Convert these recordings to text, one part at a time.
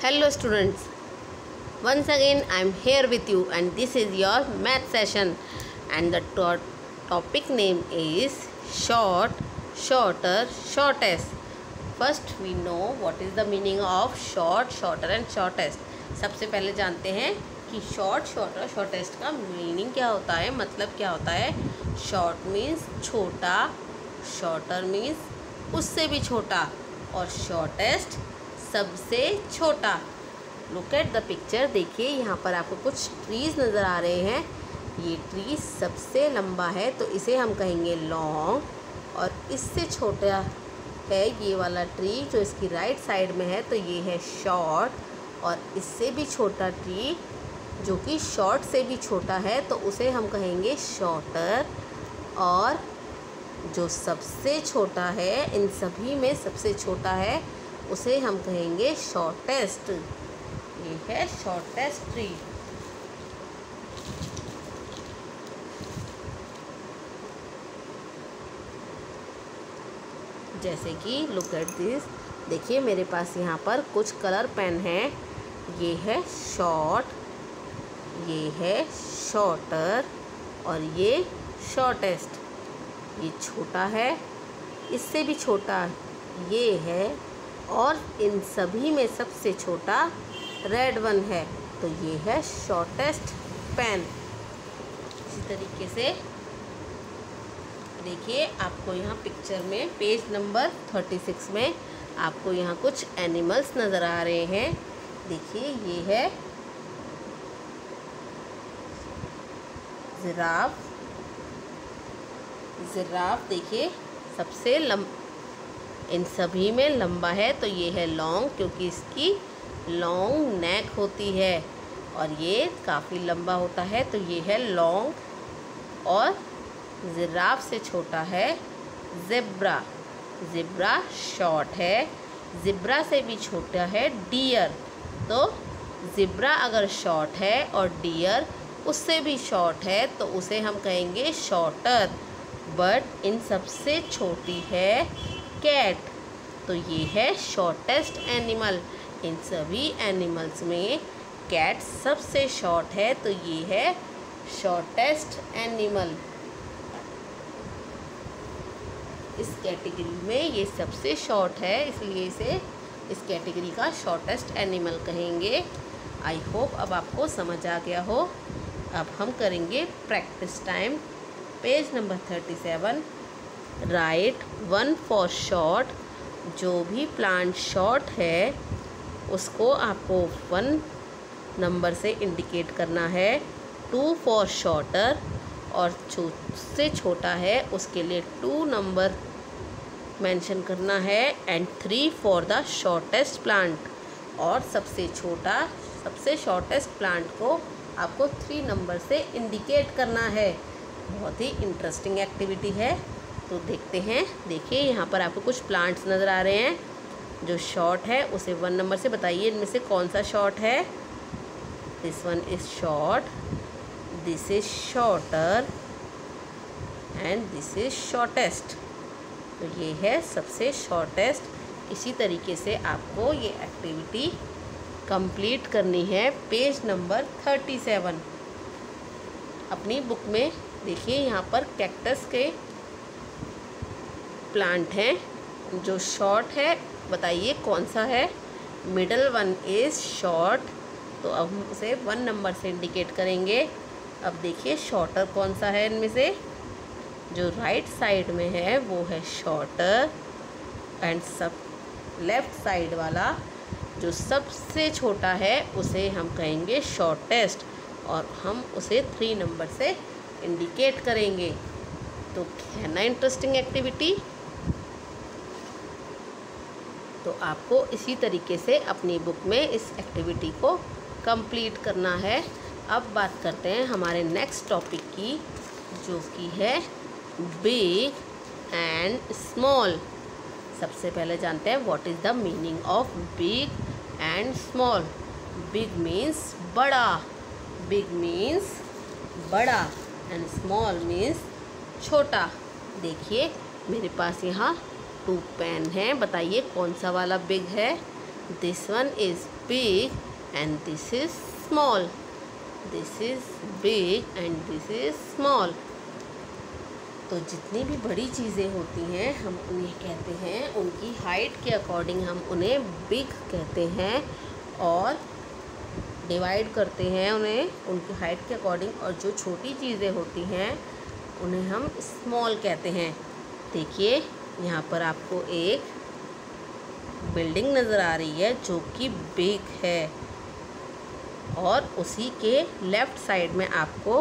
Hello students, once again I am here with you and this is your math session and the topic name is short, shorter, shortest. First we know what is the meaning of short, shorter and shortest. सबसे पहले जानते हैं कि short, shorter, shortest का meaning क्या होता है, मतलब क्या होता है। शॉर्ट मीन्स छोटा, शॉर्टर मीन्स उससे भी छोटा और शॉर्टेस्ट सबसे छोटा। लुक एट द पिक्चर, देखिए यहाँ पर आपको कुछ ट्रीज़ नज़र आ रहे हैं। ये ट्री सबसे लंबा है तो इसे हम कहेंगे लॉन्ग, और इससे छोटा है ये वाला ट्री जो इसकी राइट साइड में है तो ये है शॉर्ट, और इससे भी छोटा ट्री जो कि शॉर्ट से भी छोटा है तो उसे हम कहेंगे शॉर्टर, और जो सबसे छोटा है, इन सभी में सबसे छोटा है, उसे हम कहेंगे शॉर्टेस्ट। ये है शॉर्टेस्ट ट्री। जैसे कि लुक एट दिस, देखिए मेरे पास यहाँ पर कुछ कलर पेन है। ये है शॉर्ट, ये है शॉर्टर और ये शॉर्टेस्ट। ये छोटा है, इससे भी छोटा ये है, और इन सभी में सबसे छोटा रेड वन है तो ये है शॉर्टेस्ट पेन। इसी तरीके से देखिए आपको यहाँ पिक्चर में पेज नंबर 36 में आपको यहाँ कुछ एनिमल्स नज़र आ रहे हैं। देखिए ये है जिराफ। जिराफ देखिए सबसे इन सभी में लंबा है तो ये है लॉन्ग, क्योंकि इसकी लॉन्ग नेक होती है, और ये काफ़ी लंबा होता है तो ये है लॉन्ग। और जिराफ से छोटा है ज़ेब्रा। ज़ेब्रा शॉर्ट है। ज़ेब्रा से भी छोटा है डियर। तो ज़ेब्रा अगर शॉर्ट है और डियर उससे भी शॉर्ट है तो उसे हम कहेंगे शॉर्टर। बट इन सबसे छोटी है कैट, तो ये है शॉर्टेस्ट एनिमल। इन सभी एनिमल्स में कैट सबसे शॉर्ट है तो ये है शॉर्टेस्ट एनिमल। इस कैटेगरी में ये सबसे शॉर्ट है, इसलिए इसे इस कैटेगरी का शॉर्टेस्ट एनिमल कहेंगे। आई होप अब आपको समझ आ गया हो। अब हम करेंगे practice time. Page number 37, right 1 for short. जो भी प्लांट शॉर्ट है उसको आपको 1 नंबर से इंडिकेट करना है। 2 फॉर शॉर्टर, और जो से छोटा है उसके लिए 2 नंबर मेंशन करना है। And 3 for the shortest plant, और सबसे छोटा, सबसे शॉर्टेस्ट प्लांट को आपको 3 नंबर से इंडिकेट करना है। बहुत ही इंटरेस्टिंग एक्टिविटी है, तो देखते हैं। देखिए यहाँ पर आपको कुछ प्लांट्स नज़र आ रहे हैं। जो शॉर्ट है उसे 1 नंबर से बताइए इनमें से कौन सा शॉर्ट है। This one is short, this is shorter and this is shortest. तो ये है सबसे शॉर्टेस्ट। इसी तरीके से आपको ये एक्टिविटी कंप्लीट करनी है। पेज नंबर 37 अपनी बुक में देखिए यहाँ पर कैक्टस के प्लांट हैं। जो शॉर्ट है बताइए कौन सा है। मिडल वन इज़ शॉर्ट, तो अब हम उसे 1 नंबर से इंडिकेट करेंगे। अब देखिए शॉर्टर कौन सा है इनमें से। जो राइट साइड में है वो है शॉर्टर, एंड सब लेफ़्ट साइड वाला जो सबसे छोटा है उसे हम कहेंगे शॉर्टेस्ट, और हम उसे 3 नंबर से इंडिकेट करेंगे। तो है ना इंटरेस्टिंग एक्टिविटी। तो आपको इसी तरीके से अपनी बुक में इस एक्टिविटी को कंप्लीट करना है। अब बात करते हैं हमारे नेक्स्ट टॉपिक की, जो कि है बिग एंड स्मॉल। सबसे पहले जानते हैं what is the meaning of big and small. Big means बड़ा, बिग मीन्स बड़ा, एंड स्मॉल मीन्स छोटा। देखिए मेरे पास यहाँ 2 पेन हैं, बताइए कौन सा वाला बिग है। This one is big and this is small. This is big and this is small. तो जितनी भी बड़ी चीज़ें होती हैं हम उन्हें कहते हैं, उनकी हाइट के अकॉर्डिंग हम उन्हें बिग कहते हैं और डिवाइड करते हैं उन्हें उनकी हाइट के अकॉर्डिंग। और जो छोटी चीज़ें होती हैं उन्हें हम स्मॉल कहते हैं। देखिए यहाँ पर आपको एक बिल्डिंग नज़र आ रही है जो कि बिग है और उसी के लेफ़्ट साइड में आपको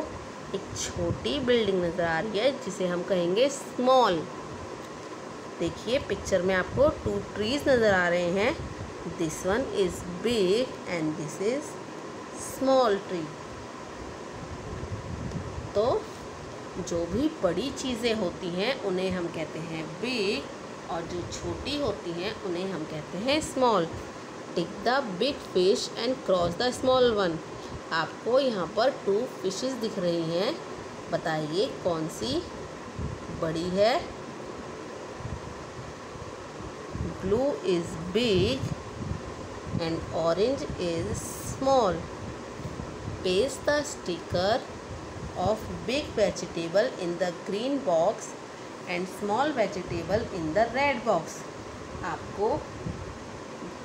एक छोटी बिल्डिंग नज़र आ रही है जिसे हम कहेंगे स्मॉल। देखिए पिक्चर में आपको 2 ट्रीज़ नज़र आ रहे हैं। This one is big and this is small tree. तो जो भी बड़ी चीज़ें होती हैं उन्हें हम कहते हैं बिग और जो छोटी होती हैं उन्हें हम कहते हैं small. Take the big fish and cross the small one. आपको यहाँ पर 2 फिशेस दिख रही हैं, बताइए कौन सी बड़ी है। Blue is big and orange is small. Paste the sticker of big vegetable in the green box and small vegetable in the red box. आपको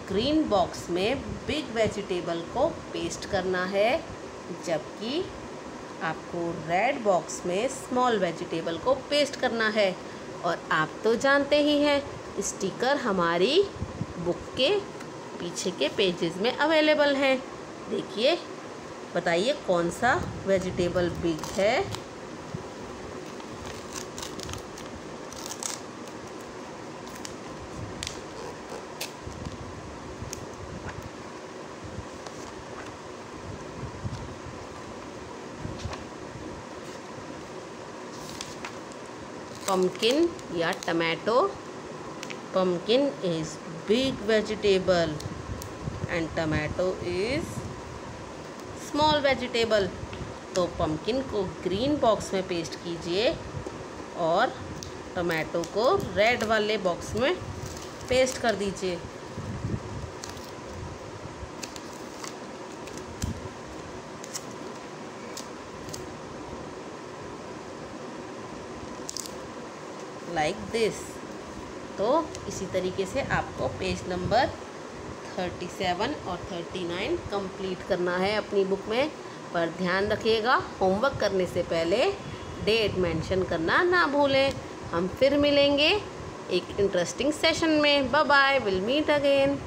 ग्रीन बॉक्स में बिग वेजिटेबल को पेस्ट करना है, जबकि आपको रेड बॉक्स में small vegetable को paste करना है। और आप तो जानते ही हैं स्टिकर हमारी बुक के पीछे के पेजेस में अवेलेबल हैं। देखिए बताइए कौन सा वेजिटेबल बिग है। पम्पकिन या tomato. Pumpkin is big vegetable and tomato is small vegetable. तो पम्पकिन को ग्रीन बॉक्स में पेस्ट कीजिए और टमाटो को रेड वाले बॉक्स में पेस्ट कर दीजिए। Like this. तो इसी तरीके से आपको पेज नंबर 37 और 39 कंप्लीट करना है अपनी बुक में। पर ध्यान रखिएगा होमवर्क करने से पहले डेट मेंशन करना ना भूलें। हम फिर मिलेंगे एक इंटरेस्टिंग सेशन में। Bye bye, will meet again.